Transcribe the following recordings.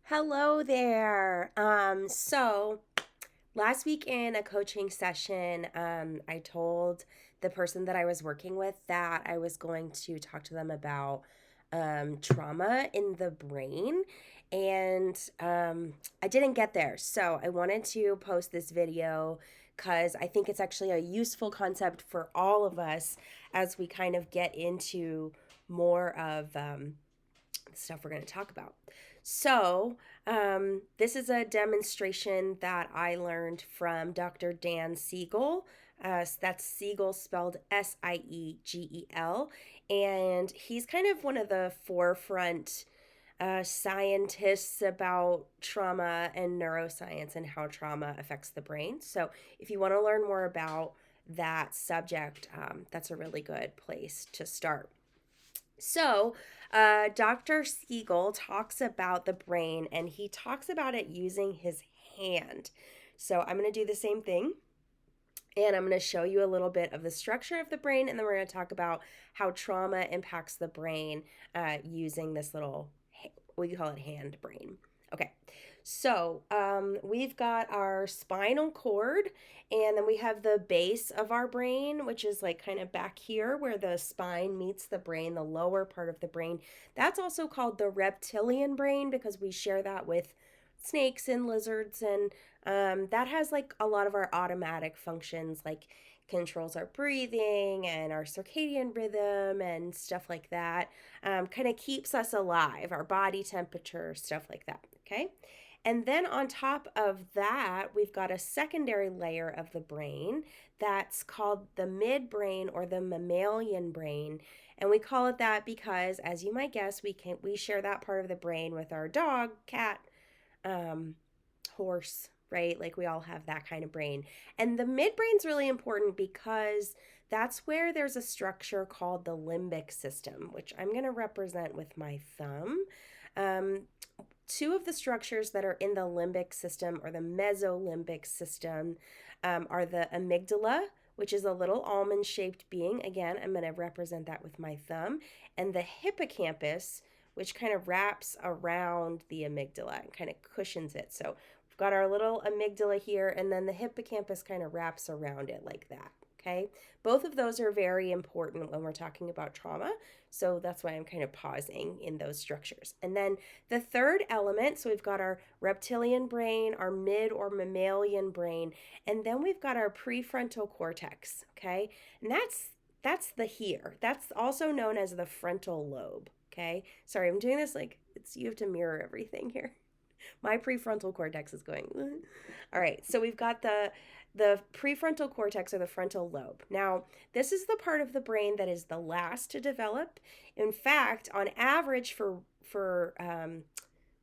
Hello there. So last week in a coaching session, I told the person that I was working with that I was going to talk to them about trauma in the brain. And I didn't get there. So I wanted to post this video because I think it's actually a useful concept for all of us as we kind of get into more of the stuff we're going to talk about. So, this is a demonstration that I learned from Dr. Dan Seigel. That's Seigel spelled Siegel. And he's kind of one of the forefront scientists about trauma and neuroscience and how trauma affects the brain. So, if you want to learn more about that subject, that's a really good place to start. So, Dr. Siegel talks about the brain and he talks about it using his hand. So, I'm going to do the same thing and I'm going to show you a little bit of the structure of the brain and then we're going to talk about how trauma impacts the brain using this little, we call it hand brain. Okay, so we've got our spinal cord, and then we have the base of our brain, which is like kind of back here where the spine meets the brain, the lower part of the brain. That's also called the reptilian brain because we share that with snakes and lizards, and that has like a lot of our automatic functions, like controls our breathing and our circadian rhythm and stuff like that. Kind of keeps us alive, our body temperature, stuff like that. Okay. And then on top of that, we've got a secondary layer of the brain that's called the midbrain or the mammalian brain. And we call it that because, as you might guess, we share that part of the brain with our dog, cat, um, horse, right? Like we all have that kind of brain. And the midbrain's really important because that's where there's a structure called the limbic system, which I'm going to represent with my thumb. Um, Two of the structures that are in the limbic system or the mesolimbic system are the amygdala, which is a little almond shaped being. Again, I'm going to represent that with my thumb. And the hippocampus, which kind of wraps around the amygdala and kind of cushions it. So we've got our little amygdala here, and then the hippocampus kind of wraps around it like that. Okay, both of those are very important when we're talking about trauma. So that's why I'm kind of pausing in those structures. And then the third element, so we've got our reptilian brain, our mid or mammalian brain, and then we've got our prefrontal cortex, okay? And that's the here. That's also known as the frontal lobe, okay? Sorry, I'm doing this like you have to mirror everything here. My prefrontal cortex is going. All right, so we've got the prefrontal cortex or the frontal lobe. Now, this is the part of the brain that is the last to develop. In fact, on average for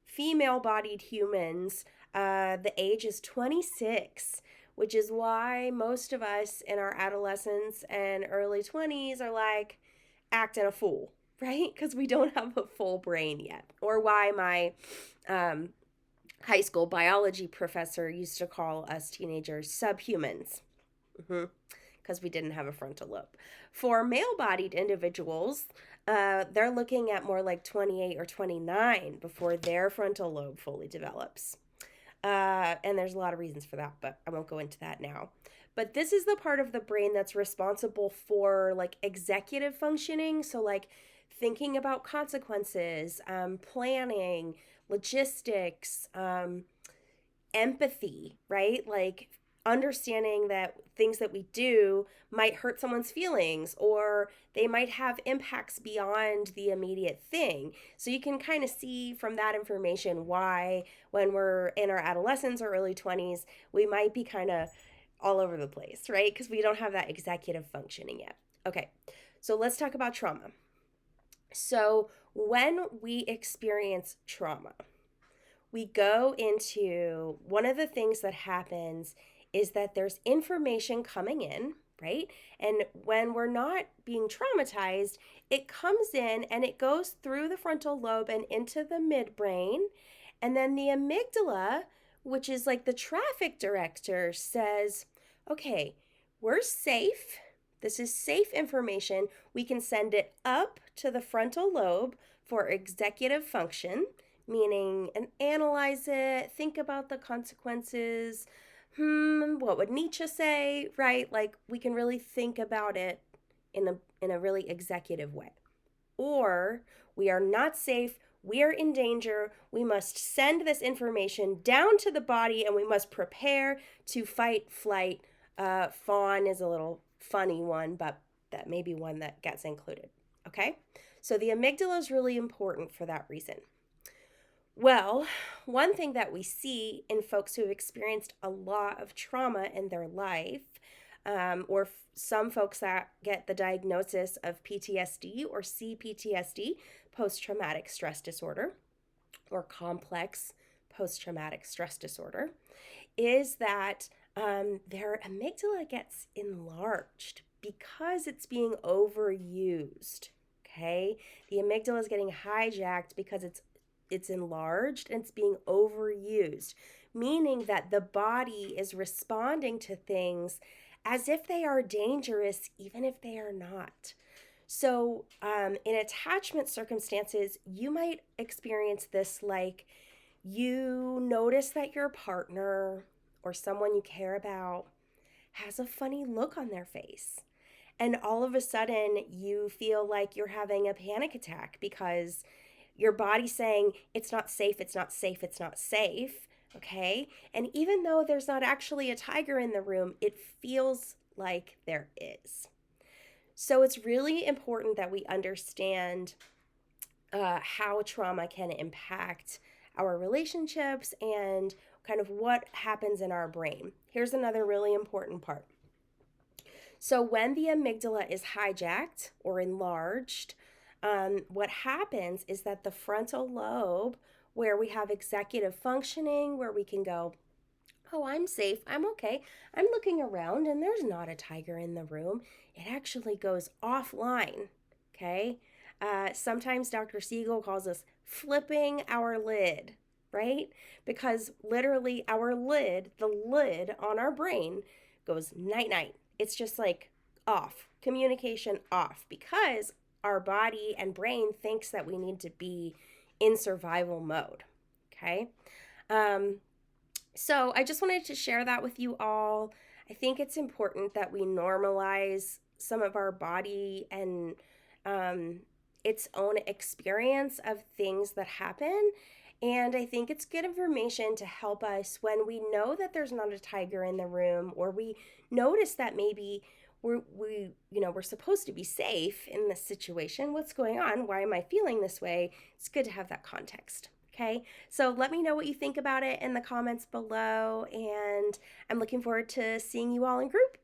female-bodied humans, the age is 26, which is why most of us in our adolescence and early 20s are like acting a fool, right? Because we don't have a full brain yet. Or why my high school biology professor used to call us teenagers subhumans. Because we didn't have a frontal lobe. For male bodied individuals, they're looking at more like 28 or 29 before their frontal lobe fully develops. And there's a lot of reasons for that, but I won't go into that now. But this is the part of the brain that's responsible for like executive functioning. So, like thinking about consequences, planning, logistics, empathy, right? Like understanding that things that we do might hurt someone's feelings or they might have impacts beyond the immediate thing. So you can kind of see from that information why when we're in our adolescence or early 20s, we might be kind of all over the place, right? Because we don't have that executive functioning yet. Okay, so let's talk about trauma. So when we experience trauma, we go into one of the things that happens is that there's information coming in, right? And when we're not being traumatized, it comes in and it goes through the frontal lobe and into the midbrain. And then the amygdala, which is like the traffic director, says, okay, we're safe. This is safe information. We can send it up to the frontal lobe for executive function meaning and analyze it, think about the consequences. What would Nietzsche say, right? Like we can really think about it in a really executive way. Or we are not safe, we are in danger, we must send this information down to the body and we must prepare to fight, flight. Fawn is a little funny one, but that may be one that gets included. Okay? So the amygdala is really important for that reason. Well, one thing that we see in folks who have experienced a lot of trauma in their life, or some folks that get the diagnosis of PTSD or CPTSD, post traumatic stress disorder, or complex post traumatic stress disorder, is that their amygdala gets enlarged because it's being overused. Okay, the amygdala is getting hijacked because it's enlarged and it's being overused, meaning that the body is responding to things as if they are dangerous, even if they are not. So, in attachment circumstances, you might experience this like you notice that your partner or someone you care about has a funny look on their face. And all of a sudden, you feel like you're having a panic attack because your body's saying, it's not safe, it's not safe, it's not safe. Okay. And even though there's not actually a tiger in the room, it feels like there is. So it's really important that we understand how trauma can impact our relationships and kind of what happens in our brain. Here's another really important part. So when the amygdala is hijacked or enlarged, what happens is that the frontal lobe, where we have executive functioning, where we can go, oh, I'm safe, I'm okay, I'm looking around and there's not a tiger in the room, it actually goes offline, okay? Sometimes Dr. Seigel calls us flipping our lid, right? Because literally our lid, the lid on our brain goes night night. It's just like off, communication off, because our body and brain thinks that we need to be in survival mode, okay? So I just wanted to share that with you all. I think it's important that we normalize some of our body and its own experience of things that happen. And I think it's good information to help us when we know that there's not a tiger in the room, or we notice that maybe we're supposed to be safe in this situation. What's going on? Why am I feeling this way? It's good to have that context. Okay, so let me know what you think about it in the comments below, and I'm looking forward to seeing you all in group.